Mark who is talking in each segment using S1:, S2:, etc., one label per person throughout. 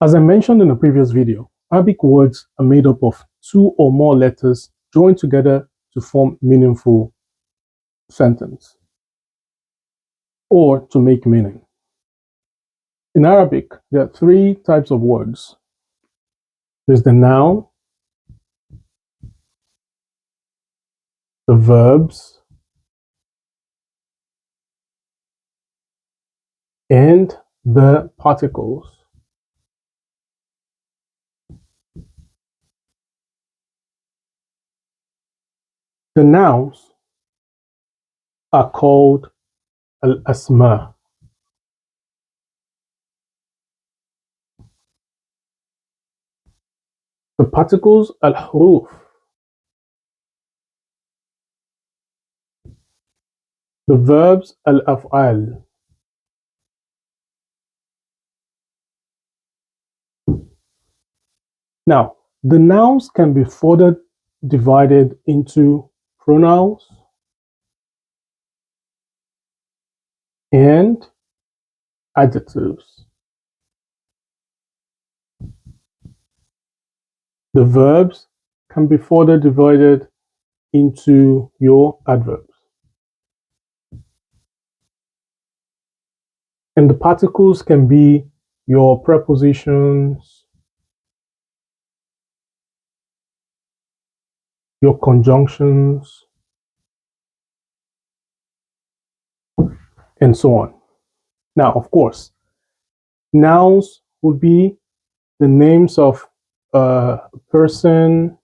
S1: As I mentioned in a previous video, Arabic words are made up of two or more letters joined together to form meaningful sentence or to make meaning. In Arabic, there are three types of words. There's the noun, the verbs, and the particles. The nouns are called al-asma. The particles al-huruf. The verbs al-af'al. Now, the nouns can be further divided into pronouns and adjectives. The verbs can be further divided into your adverbs. And the particles can be your prepositions, your conjunctions, and so on. Now, of course, nouns would be the names of a person,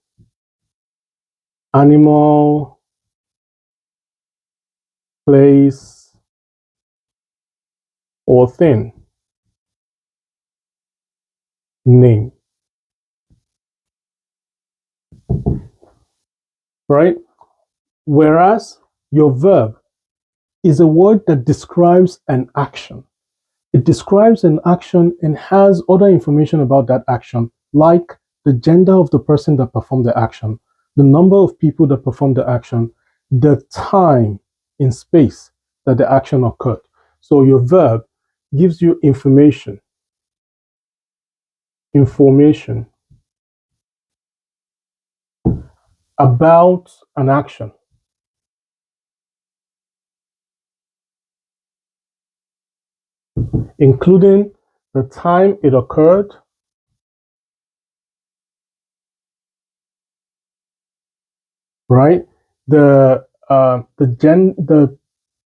S1: animal, place, or thing. Name. Right? Whereas your verb is a word that describes an action. It describes an action and has other information about that action, like the gender of the person that performed the action, the number of people that performed the action, the time in space that the action occurred. So your verb gives you information about an action. Including the time it occurred, right? The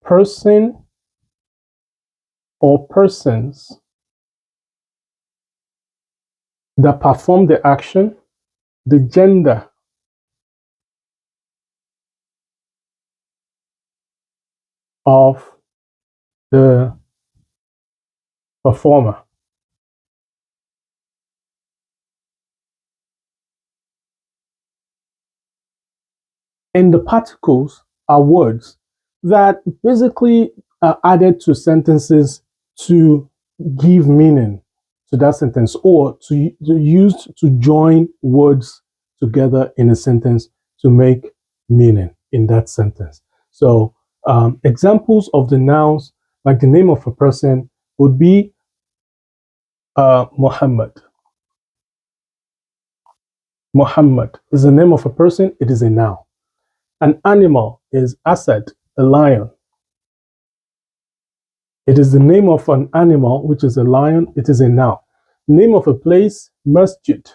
S1: person or persons that performed the action, the gender of the performer. And the particles are words that basically are added to sentences to give meaning to that sentence, or to use to join words together in a sentence to make meaning in that sentence. So examples of the nouns, like the name of a person, would be Muhammad. Muhammad is the name of a person, it is a noun. An animal is Asad, a lion. It is the name of an animal, which is a lion, it is a noun. Name of a place, Masjid.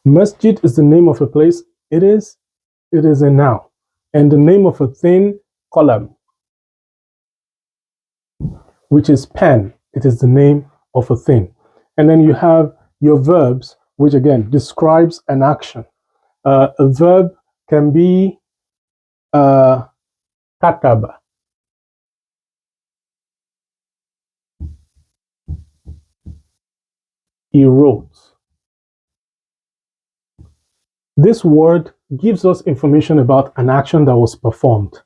S1: Masjid is the name of a place, it is a noun. And the name of a thing, Qalam, which is pen, it is the name of a thing. And then you have your verbs, which again describes an action. A verb can be kataba. He wrote. This word gives us information about an action that was performed.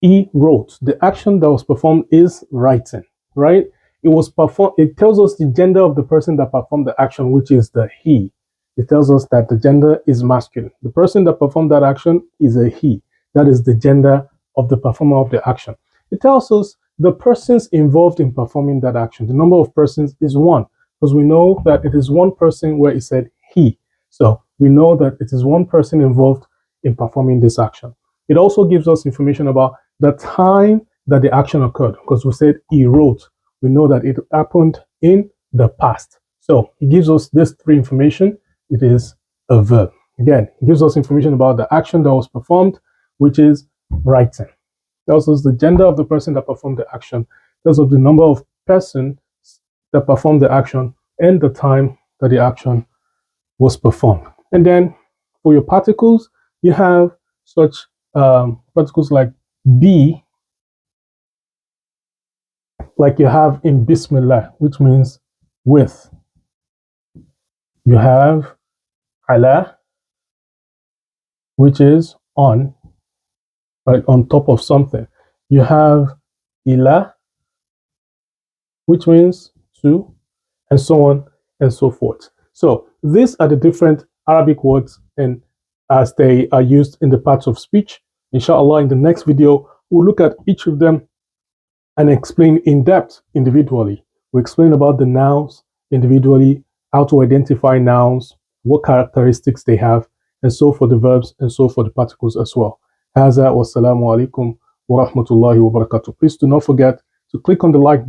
S1: He wrote. The action that was performed is writing, right? It was performed. It tells us the gender of the person that performed the action, which is the he. It tells us that the gender is masculine. The person that performed that action is a he. That is the gender of the performer of the action. It tells us the persons involved in performing that action. The number of persons is one, because we know that it is one person where it said he. So we know that it is one person involved in performing this action. It also gives us information about the time that the action occurred, because we said he wrote. We know that it happened in the past. So it gives us this three information. It is a verb. Again, it gives us information about the action that was performed, which is writing. Tells us the gender of the person that performed the action. Tells us the number of persons that performed the action and the time that the action was performed. And then for your particles, you have such particles like be, like you have in Bismillah, which means with. You have ala, which is on, right, on top of something. You have ila, which means to, and so on and so forth. So these are the different Arabic words and as they are used in the parts of speech. Inshallah, in the next video, we'll look at each of them and explain in depth individually. We explain about the nouns individually, how to identify nouns, what characteristics they have, and so for the verbs and so for the particles as well. Haza wassalamu alaikum wa rahmatullahi wa barakatuh. Please do not forget to click on the like button